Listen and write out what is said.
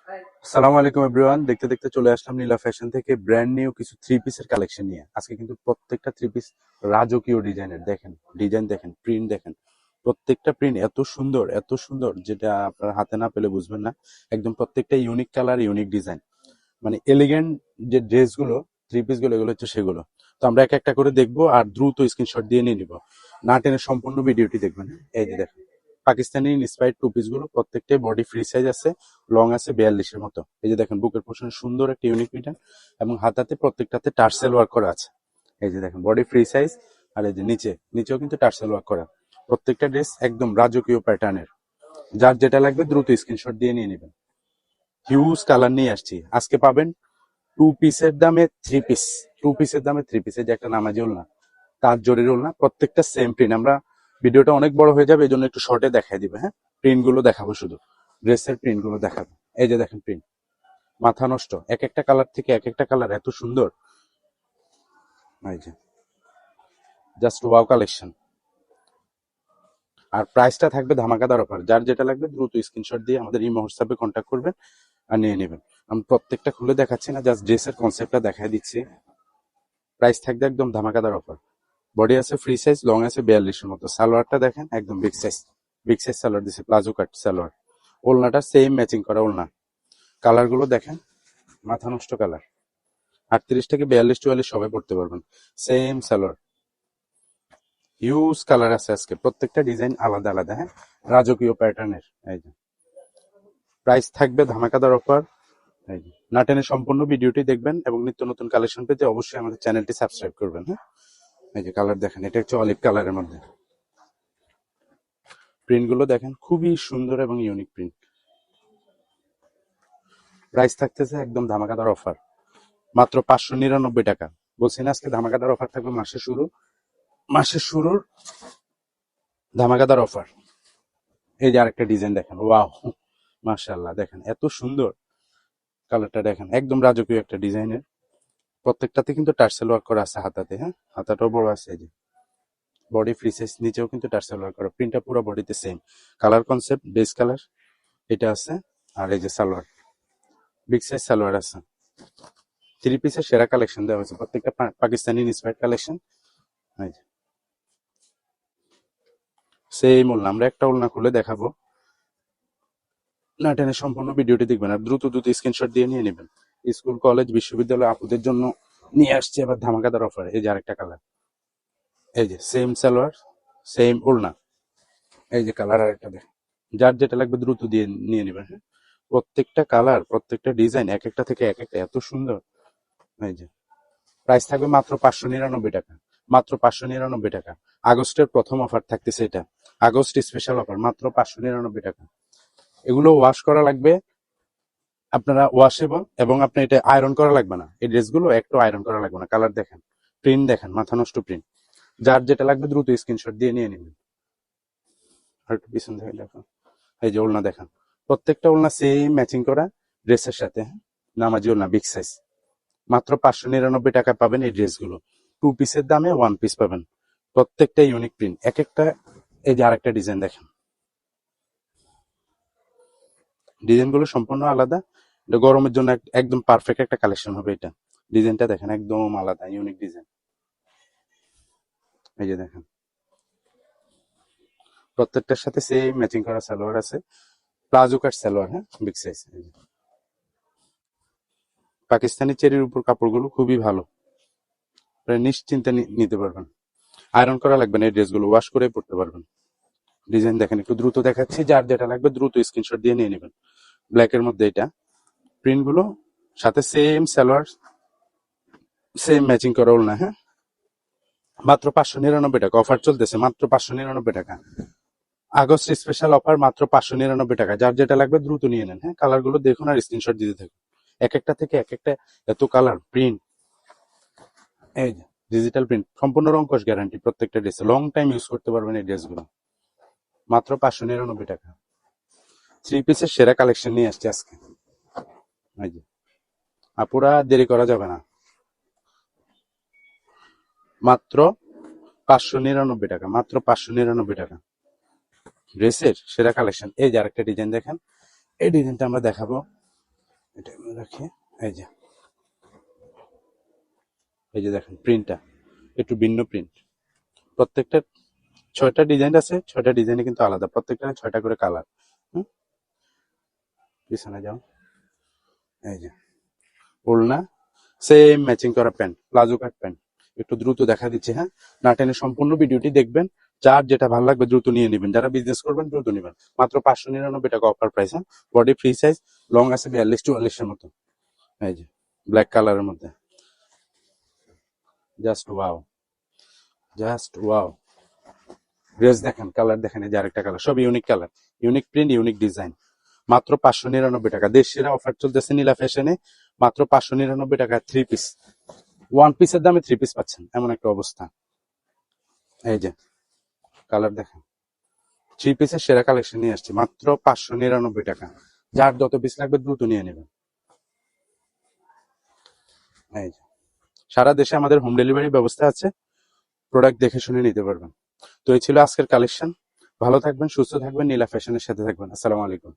আসসালামু আলাইকুম এভরিওয়ান, দেখতে দেখতে চলে আসলাম নীলা ফ্যাশন থেকে ব্র্যান্ড নিউ কিছু থ্রি পিসের কালেকশন নিয়ে। আজকে কিন্তু প্রত্যেকটা থ্রি পিস রাজকীয় ডিজাইনের। দেখেন ডিজাইন, দেখেন প্রিন্ট, দেখেন প্রত্যেকটা প্রিন্ট এত সুন্দর এত সুন্দর, যেটা আপনার হাতে না পেলে বুঝবেন না। একদম প্রত্যেকটা ইউনিক কালার, ইউনিক ডিজাইন, মানে এলিগেন্ট যে ড্রেসগুলো, থ্রি পিস গুলো, এগুলো হচ্ছে সেগুলো। তো আমরা এক একটা করে দেখবো আর দ্রুত স্ক্রিনশট দিয়ে নিয়ে নিবো, না টেনে সম্পূর্ণ ভিডিওটি দেখবেন। এই যে দেখেন পাকিস্তানি ইন্সপায়ার্ড টু পিস গুলো, প্রত্যেকটাই বডি ফ্রি সাইজ আছে, লং আছে 42-এর মতো। এই যে দেখেন বুকের পোর্শন সুন্দর একটা ইউনিক প্যাটার্ন, এবং হাতাতে প্রত্যেকটাতে টার্সেল ওয়ার্ক করা আছে। এই যে দেখেন বডি ফ্রি সাইজ, আর এই যে নিচেও কিন্তু টার্সেল ওয়ার্ক করা। প্রত্যেকটা ড্রেস একদম রাজকীয় প্যাটার্নের। যার যেটা লাগবে দ্রুত স্ক্রিনশট দিয়ে নিয়ে নেবেন। হিউজ কালার নিয়ে আসছি আজকে, পাবেন টু পিসের দামে থ্রি পিস, টু পিসের দামে থ্রি পিস। এই যে একটা নামাজি ওড়না, তার জরির ওড়না, প্রত্যেকটা সেম প্রিন্ট। আমরা ভিডিওটা অনেক বড় হয়ে যাবে, এই জন্য একটু শর্টে দেখাই দিবে। হ্যাঁ, প্রিন্ট গুলো দেখাবো, শুধু ড্রেসের প্রিন্ট গুলো দেখাবো। এই যে দেখেন প্রিন্ট, মাথা নষ্ট, এক একটা কালার থেকে এক একটা কালার এত সুন্দর। এই যে জাস্ট ওয়াও কালেকশন। আর প্রাইসটা থাকবে ধামাকাদার অফার। যার যেটা লাগবে দ্রুত স্ক্রিনশট দিয়ে আমাদের ইমো হোয়াটসঅ্যাপে কন্ট্যাক্ট করবেন আর নিয়ে নেবেন। আমি প্রত্যেকটা খুলে দেখাচ্ছি না, জাস্ট ড্রেসের কনসেপ্টটা দেখাই দিচ্ছি। প্রাইস থাকবে একদম ধামাকাদার অফার। বডি আছে ফ্রি সাইজ, লং আছে 42-এর মতো। সালোয়ারটা দেখেন একদম big size, big size salwar দিছে, প্লাজো কাট সালোয়ার। ওলনাটা সেম ম্যাচিং করা ওলনা। কালার গুলো দেখেন, মাথা নষ্ট কালার। 38 থেকে 42-44 সবাই পড়তে পারবেন। সেম সালোয়ার, হিউজ কালার আছে আজকে, প্রত্যেকটা ডিজাইন আলাদা আলাদা। হ্যাঁ, রাজকীয় প্যাটার্নের। এই যে প্রাইস থাকবে ধামাকাদার অফার। এই যে না টেনে সম্পূর্ণ ভিডিওটি দেখবেন, এবং নিত্য নতুন কালেকশন পেতে অবশ্যই আমাদের চ্যানেলটি সাবস্ক্রাইব করবেন। হ্যাঁ, এই যে কালার দেখেন, এটা হচ্ছে অলিভ কালারের মধ্যে। প্রিন্ট গুলো দেখেন, খুবই সুন্দর এবং ইউনিক প্রিন্ট। প্রাইস থাকতেছে একদম ধামাকাদার অফার, মাত্র 599 টাকা। বলছি না আজকে ধামাকাদার অফার থাকবে, মাসের শুরুর ধামাকাদার অফার। এই যে আরেকটা ডিজাইন দেখেন, ওয়াও মাশাআল্লাহ, দেখেন এত সুন্দর কালারটা, দেখেন একদম রাজকীয় একটা ডিজাইনের। প্রত্যেকটাতে কিন্তু টার্সেল ওয়ার্ক করা আছে হাতাতে। হ্যাঁ, হাতাটাও বড় আছে। এই যে বডি ফ্রি সাইজ, নিচেও কিন্তু টার্সেল ওয়ার্ক করা। প্রিন্টটা পুরো বডিতে same. Colour concept base colour এটা আছে। আর এই যে সালোয়ার, বিগ সাইজ সালোয়ার আছে। থ্রি পিসের সেরা কালেকশন দেওয়া হয়েছে, প্রত্যেকটা পাকিস্তানি ইন্সপায়ার্ড কালেকশন। সেম ওলনা, আমরা একটা ওলনা খুলে দেখাবো, না টেনে সম্পূর্ণ ভিডিওটি দেখবেন আর দ্রুত দ্রুত স্ক্রিনশট দিয়ে নিয়ে নেবেন। স্কুল কলেজ বিশ্ববিদ্যালয় আপুদের জন্য নিয়ে আসছে আবার ধামাকাদার অফার। এই যে আরেকটা কালার, এই যে সেম সালোয়ার, সেম ওলনা। এই যে কালার আরেকটা দেখেন। যার যেটা লাগবে দ্রুত দিয়ে নিয়ে নেবেন। হ্যাঁ, প্রত্যেকটা কালার, প্রত্যেকটা ডিজাইন এক একটা থেকে এক একটা এত সুন্দর। এই যে প্রাইস থাকবে মাত্র 599 টাকা, মাত্র 599 টাকা। আগস্টের প্রথম অফার থাকতেছে এটা, আগস্ট স্পেশাল অফার, মাত্র 599 টাকা। এগুলো ওয়াশ করা লাগবে, আপনারা ওয়াশেবল, এবং আপনি এটা আয়রন করা লাগবে না। এই ড্রেসগুলো একটু আয়রন করা লাগবে না। কালার দেখেন, প্রিন্ট দেখেন, মাথা নষ্ট প্রিন্ট। যার যেটা লাগবে দ্রুত স্ক্রিনশট দিয়ে নিয়ে নেবেন। আর একটু পিছন থেকে দেখেন, এই যে ওলনা দেখেন, প্রত্যেকটা ওলনা সেম ম্যাচিং করা ড্রেসের সাথে। নামাজি ওলনা বিগ সাইজ, মাত্র 599 টাকা পাবেন এই ড্রেসগুলো। টু পিসের দামে ওয়ান পিস পাবেন, প্রত্যেকটা ইউনিক প্রিন্ট এক একটা। এই যে আরেকটা ডিজাইন দেখেন, ডিজাইন গুলো সম্পূর্ণ আলাদা। এটা গরমের জন্য একদম পারফেক্ট একটা কালেকশন হবে এটা। ডিজাইনটা দেখেন একদম আলাদা, ইউনিক ডিজাইন। এই যে দেখেন, প্রত্যেকটার সাথে সেম ম্যাচিং করা সালোয়ার আছে, প্লাজো কাট সালোয়ার। হ্যাঁ, বিগ সাইজ। পাকিস্তানি চেরির উপর কাপড়গুলো খুবই ভালো, প্রায় নিশ্চিন্তে নিতে পারবেন। আয়রন করা লাগবে না, এই ড্রেসগুলো ওয়াশ করে পড়তে পারবেন। ডিজাইন দেখেন, একটু দ্রুত দেখাচ্ছি, যার যেটা লাগবে দ্রুত স্ক্রিনশট দিয়ে নিয়ে নেবেন। ব্ল্যাক এর মধ্যে এটা, প্রিন্ট গুলো সাথে সেম সালোয়ার, সেম ম্যাচিং করা ওড়না। হ্যাঁ, মাত্র 599 টাকা অফার চলতেছে, মাত্র 599 টাকা। আগস্ট স্পেশাল অফার, মাত্র 599 টাকা। যার যেটা লাগবে দ্রুত নিয়ে নেন। হ্যাঁ, কালার গুলো দেখুন আর স্ক্রিনশট দিতে থাকুন। এক একটা থেকে এক একটা এত কালার প্রিন্ট। এই যে ডিজিটাল প্রিন্ট, সম্পূর্ণ রংকশ গ্যারান্টি, প্রত্যেকটা ড্রেস লং টাইম ইউজ করতে পারবেন এই ড্রেসগুলো। মাত্র 599 টাকা। থ্রি পিসের সেরা কালেকশন নিয়ে আসছে আজকে। এই যে আপুরা, দেরি করা যাবে না, মাত্র 599 টাকা, মাত্র 599 টাকা। ড্রেসের সেরা কালেকশন। এই যে আরেকটা ডিজাইন দেখেন, এই ডিজাইনটা আমরা দেখাবো। এটা আমি রাখি। এই যে, এই যে দেখেন প্রিন্টটা একটু ভিন্ন প্রিন্ট। প্রত্যেকটা 6টা ডিজাইন আছে, 6টা ডিজাইনে কিন্তু আলাদা, প্রত্যেকটা 6টা করে কালার। হুম, পিছনে যাও। এই যে ওড়না, সেম ম্যাচিং করা প্যান্ট, প্লাজো কাট প্যান্ট। একটু দ্রুত দেখা দিচ্ছে, হ্যাঁ, না টেনে সম্পূর্ণ ভিডিওটি দেখবেন। যার যেটা ভালো লাগবে দ্রুত নিয়ে নেবেন, যারা বিজনেস করবেন দ্রুত নেবেন। মাত্র 599 টাকা অফার প্রাইস। হ্যাঁ, বডি ফ্রি সাইজ, লং আছে 42-44 এর মতো। এই যে ব্ল্যাক কালারের মধ্যে, just wow, just wow. Dress দেখেন, কালার দেখেন, এই যে আরেকটা কালার, সব unique colour, unique print, unique design. মাত্র 599 টাকা। দেশ সেরা অফার চলতেছে নীলা ফ্যাশনে। মাত্র 599 টাকা থ্রি পিস। ওয়ান পিসের দামে থ্রি পিস পাচ্ছেন, এমন একটা অবস্থা। এই যে কালার দেখেন, থ্রি পিসের সেরা কালেকশন নিয়ে আসছি মাত্র 599 টাকা। যার যত পিস লাগবে দ্রুত নিয়ে নেবেন। এই যে, সারা দেশে আমাদের হোম ডেলিভারি ব্যবস্থা আছে, প্রোডাক্ট দেখে শুনে নিতে পারবেন। তো এই ছিল আজকের কালেকশন। ভালো থাকবেন, সুস্থ থাকবেন, নীলা ফ্যাশনের সাথে থাকবেন। আসসালামু আলাইকুম।